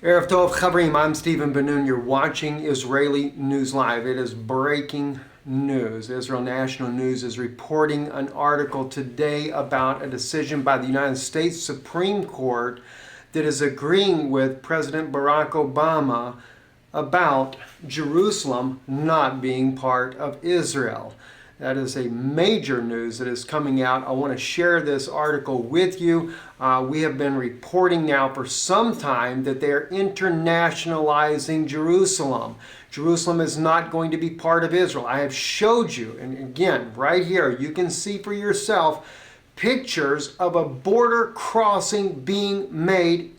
Erev Tov Chavrim, I'm Stephen Ben-Nun. You're watching Israeli News Live. It is breaking news. Israel National News is reporting an article today about a decision by the United States Supreme Court that is agreeing with President Barack Obama about Jerusalem not being part of Israel. That is a major news that is coming out. I want to share this article with you. We have been reporting now for some time that they are internationalizing Jerusalem. Jerusalem is not going to be part of Israel. I have showed you, and again, right here, you can see for yourself pictures of a border crossing being made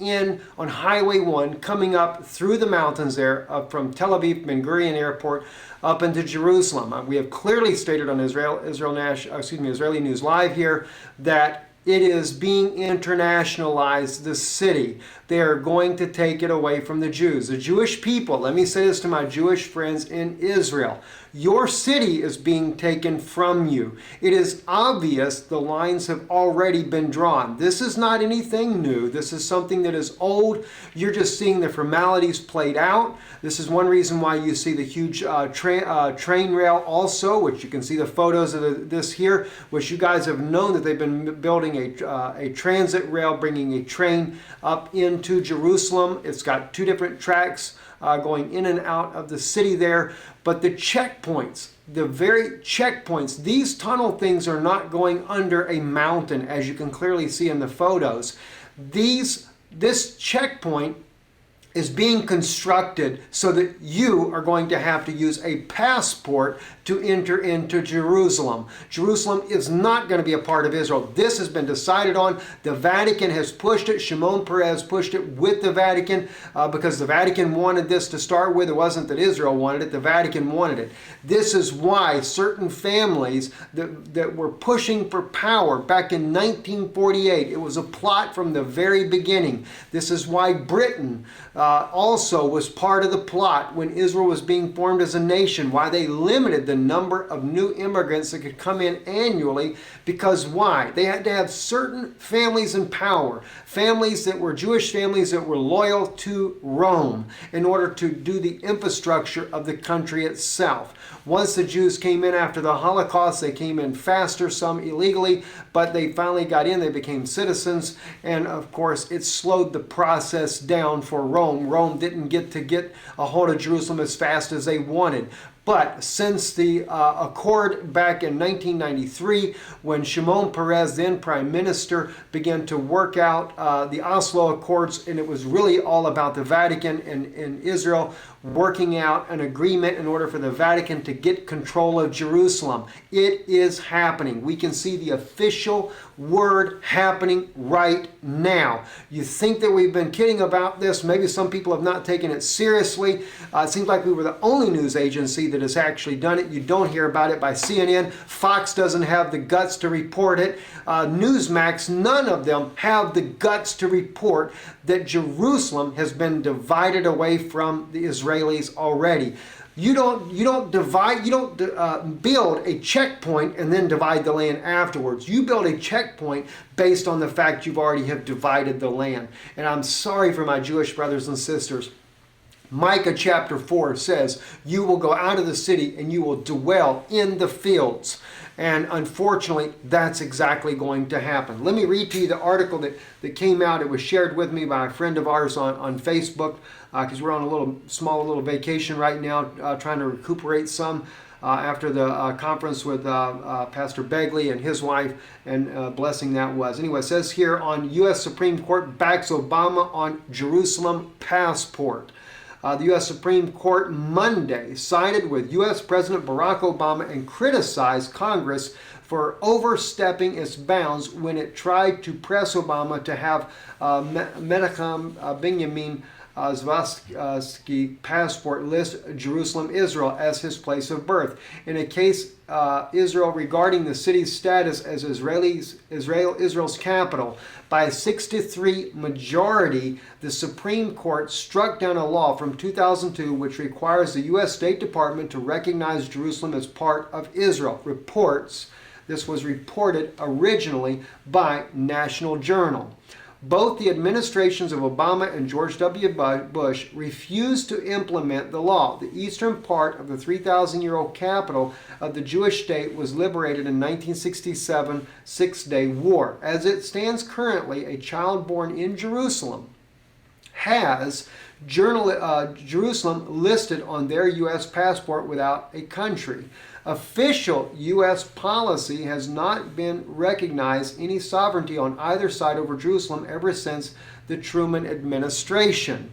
on Highway 1 coming up through the mountains there from Tel Aviv Ben Gurion Airport up into Jerusalem. We have clearly stated on Israeli News Live here that it is being internationalized, the city. They are going to take it away from the Jews. The Jewish people, let me say this to my Jewish friends in Israel. Your city is being taken from you. It is obvious the lines have already been drawn. This is not anything new. This is something that is old. You're just seeing the formalities played out. This is one reason why you see the huge train rail also, which you can see the photos of this here, which you guys have known that they've been building a transit rail, bringing a train up into Jerusalem. It's got two different tracks going in and out of the city there. But the checkpoints, the very checkpoints, these tunnel things are not going under a mountain, as you can clearly see in the photos. This checkpoint is being constructed so that you are going to have to use a passport to enter into Jerusalem. Jerusalem is not going to be a part of Israel. This has been decided on. The Vatican has pushed it. Shimon Peres pushed it with the Vatican because the Vatican wanted this to start with. It wasn't that Israel wanted it. The Vatican wanted it. This is why certain families that were pushing for power back in 1948, it was a plot from the very beginning. This is why Britain also was part of the plot when Israel was being formed as a nation, why they limited the number of new immigrants that could come in annually, because why? They had to have certain families in power, families that were Jewish families that were loyal to Rome in order to do the infrastructure of the country itself. Once the Jews came in after the Holocaust, they came in faster, some illegally, but they finally got in, they became citizens, and of course it slowed the process down for Rome. Rome didn't get a hold of Jerusalem as fast as they wanted. But since the accord back in 1993, when Shimon Peres, then Prime Minister, began to work out the Oslo Accords, and it was really all about the Vatican and Israel working out an agreement in order for the Vatican to get control of Jerusalem. It is happening. We can see the official word happening right now. You think that we've been kidding about this? Maybe some people have not taken it seriously. It seems like we were the only news agency that has actually done it. You don't hear about it by CNN. Fox doesn't have the guts to report it. Newsmax, none of them have the guts to report that Jerusalem has been divided away from the Israelis already. You don't build a checkpoint and then divide the land afterwards. You build a checkpoint based on the fact you've already have divided the land. And I'm sorry for my Jewish brothers and sisters. Micah chapter 4 says, you will go out of the city and you will dwell in the fields. And unfortunately, that's exactly going to happen. Let me read to you the article that came out. It was shared with me by a friend of ours on Facebook because we're on a small vacation right now, trying to recuperate some after the conference with Pastor Begley and his wife, and blessing that was. Anyway, it says here on U.S. Supreme Court backs Obama on Jerusalem passport. The U.S. Supreme Court Monday sided with U.S. President Barack Obama and criticized Congress for overstepping its bounds when it tried to press Obama to have Menachem Benjamin Zvatsky passport list Jerusalem, Israel as his place of birth. In a case, Israel regarding the city's status as Israel's capital, by a 6-3 majority, the Supreme Court struck down a law from 2002 which requires the U.S. State Department to recognize Jerusalem as part of Israel. This was reported originally by National Journal. Both the administrations of Obama and George W. Bush refused to implement the law. The eastern part of the 3,000-year-old capital of the Jewish state was liberated in 1967 Six-Day War. As it stands currently, a child born in Jerusalem has Jerusalem listed on their U.S. passport without a country. Official U.S. policy has not been recognized any sovereignty on either side over Jerusalem ever since the Truman administration.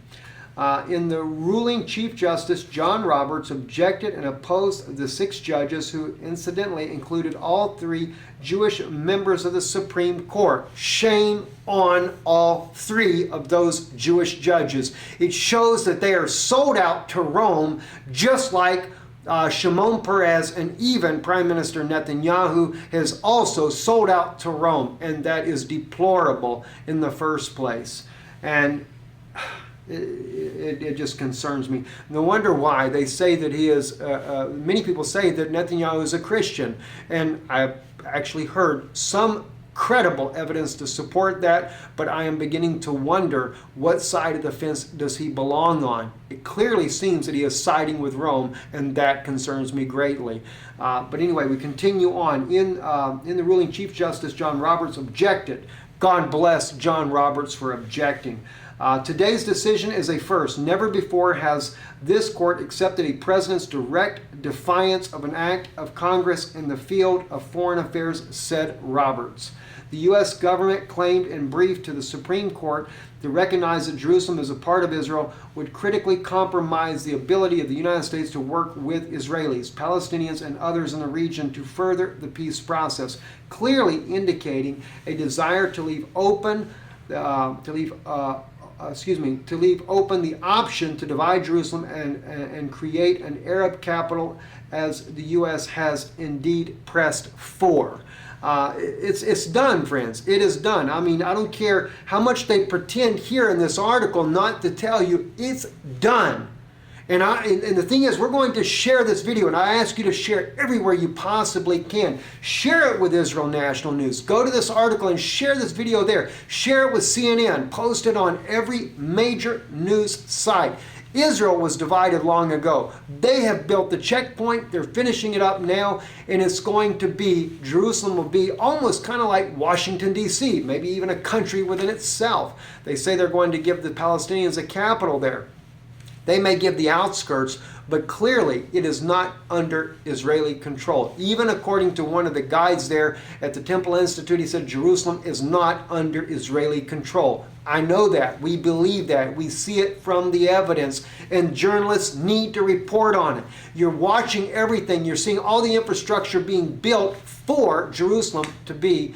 In the ruling, Chief Justice John Roberts objected and opposed the 6 judges, who incidentally included all 3 Jewish members of the Supreme Court. Shame on all 3 of those Jewish judges. It shows that they are sold out to Rome, just like Shimon Peres, and even Prime Minister Netanyahu has also sold out to Rome, and that is deplorable in the first place. And it just concerns me. No wonder why they say that he is, many people say that Netanyahu is a Christian, and I've actually heard some credible evidence to support that, but I am beginning to wonder what side of the fence does he belong on. It clearly seems that he is siding with Rome, and that concerns me greatly. But anyway, we continue on. In the ruling, Chief Justice John Roberts objected. God bless John Roberts for objecting. Today's decision is a first. Never before has this court accepted a president's direct defiance of an act of Congress in the field of foreign affairs, said Roberts. The U.S. government claimed in brief to the Supreme Court to recognize that Jerusalem is a part of Israel would critically compromise the ability of the United States to work with Israelis, Palestinians, and others in the region to further the peace process, clearly indicating a desire to leave open the option to divide Jerusalem and create an Arab capital, as the U.S. has indeed pressed for. It's done, friends. It is done. I mean, I don't care how much they pretend here in this article not to tell you, it's done. And the thing is, we're going to share this video, and I ask you to share it everywhere you possibly can. Share it with Israel National News. Go to this article and share this video there. Share it with CNN. Post it on every major news site. Israel was divided long ago. They have built the checkpoint. They're finishing it up now, and it's going to be, Jerusalem will be almost kind of like Washington, D.C., maybe even a country within itself. They say they're going to give the Palestinians a capital there. They may give the outskirts, but clearly it is not under Israeli control. Even according to one of the guides there at the Temple Institute, he said Jerusalem is not under Israeli control. I know that. We believe that. We see it from the evidence, and journalists need to report on it. You're watching everything. You're seeing all the infrastructure being built for Jerusalem to be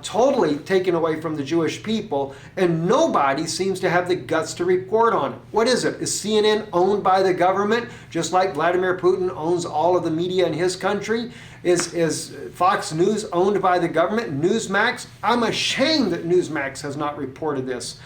totally taken away from the Jewish people, and nobody seems to have the guts to report on it. What is it? Is CNN owned by the government, just like Vladimir Putin owns all of the media in his country? Is Fox News owned by the government? Newsmax? I'm ashamed that Newsmax has not reported this.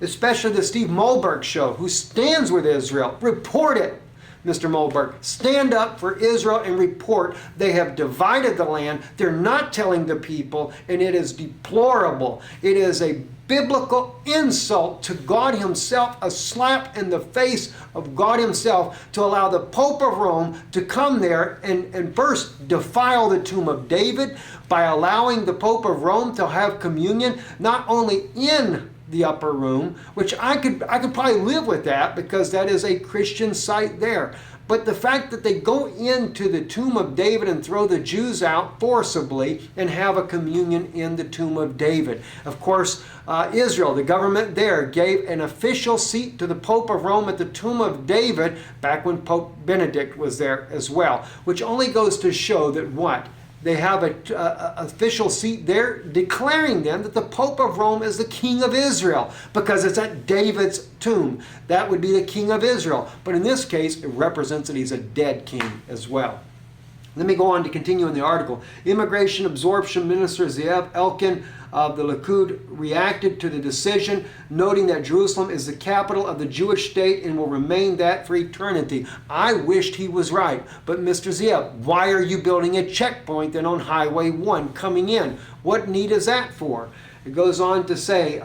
Especially the Steve Moberg show, who stands with Israel. Report it. Mr. Moberg, stand up for Israel and report. They have divided the land. They're not telling the people, and it is deplorable. It is a biblical insult to God himself, a slap in the face of God himself, to allow the Pope of Rome to come there and first defile the tomb of David by allowing the Pope of Rome to have communion not only in the upper room, which I could probably live with that, because that is a Christian site there. But the fact that they go into the tomb of David and throw the Jews out forcibly and have a communion in the tomb of David. Of course, Israel, the government there, gave an official seat to the Pope of Rome at the tomb of David back when Pope Benedict was there as well, which only goes to show that what? They have an official seat there declaring then that the Pope of Rome is the King of Israel, because it's at David's tomb. That would be the King of Israel. But in this case, it represents that he's a dead king as well. Let me go on to continue in the article. Immigration Absorption Minister Zeev Elkin of the Likud reacted to the decision, noting that Jerusalem is the capital of the Jewish state and will remain that for eternity. I wished he was right. But Mr. Zeev, why are you building a checkpoint then on Highway 1 coming in? What need is that for? It goes on to say,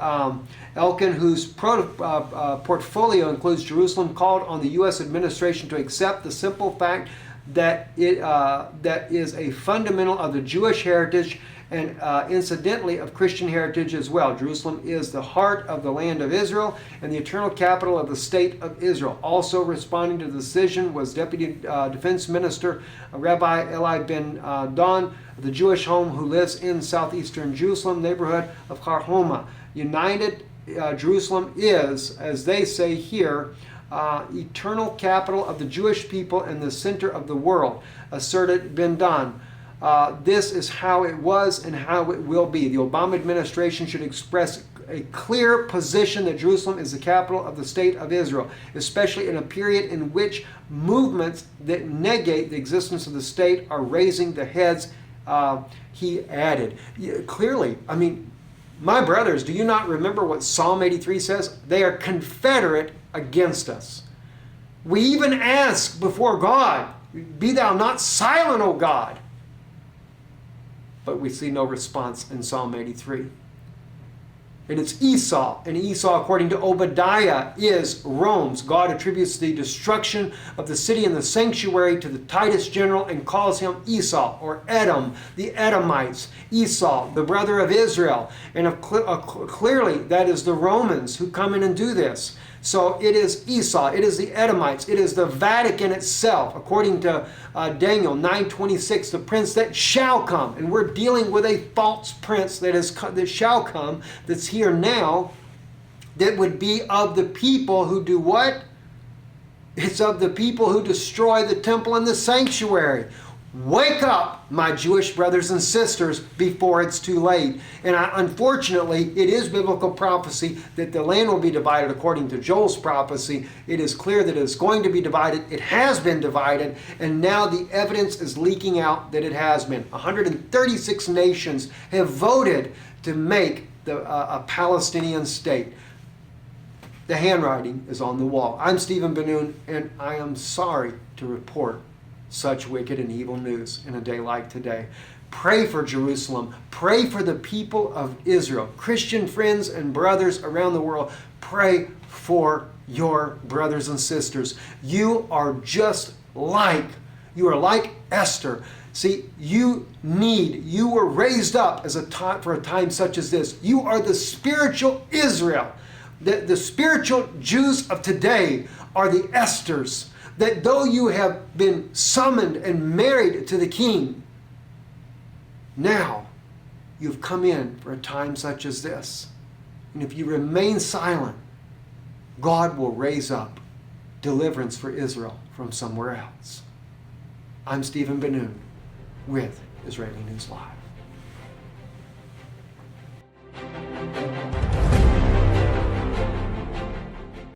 Elkin, whose portfolio includes Jerusalem, called on the U.S. administration to accept the simple fact that that is a fundamental of the Jewish heritage and incidentally of Christian heritage as well. Jerusalem is the heart of the land of Israel and the eternal capital of the state of Israel. Also responding to the decision was Deputy Defense Minister Rabbi Eli Ben Don of the Jewish Home, who lives in southeastern Jerusalem neighborhood of Karhoma. United Jerusalem is, as they say here, eternal capital of the Jewish people and the center of the world, asserted Ben Don. This is how it was and how it will be. The Obama administration should express a clear position that Jerusalem is the capital of the state of Israel, especially in a period in which movements that negate the existence of the state are raising their heads, he added. Clearly, I mean, my brothers, do you not remember what Psalm 83 says? They are confederate against us. We even ask before God, be thou not silent, O God. But we see no response in Psalm 83. And it's Esau. And Esau, according to Obadiah, is Rome's. God attributes the destruction of the city and the sanctuary to the Titus general and calls him Esau, or Edom, the Edomites. Esau, the brother of Israel. And clearly that is the Romans who come in and do this. So it is Esau, it is the Edomites, it is the Vatican itself, according to Daniel 9:26, the prince that shall come. And we're dealing with a false prince that shall come, that's here now, that would be of the people who do what? It's of the people who destroy the temple and the sanctuary. Wake up, my Jewish brothers and sisters, before it's too late. And unfortunately, it is biblical prophecy that the land will be divided according to Joel's prophecy. It is clear that it's going to be divided. It has been divided, and now the evidence is leaking out that it has been. 136 nations have voted to make a Palestinian state. The handwriting is on the wall. I'm Stephen Ben-Nun, and I am sorry to report such wicked and evil news in a day like today. Pray for Jerusalem. Pray for the people of Israel. Christian friends and brothers around the world, pray for your brothers and sisters. You are like Esther. See, you were raised up for a time such as this. You are the spiritual Israel. The spiritual Jews of today are the Esthers. That though you have been summoned and married to the king, now you've come in for a time such as this. And if you remain silent, God will raise up deliverance for Israel from somewhere else. I'm Stephen Ben-Nun with Israeli News Live.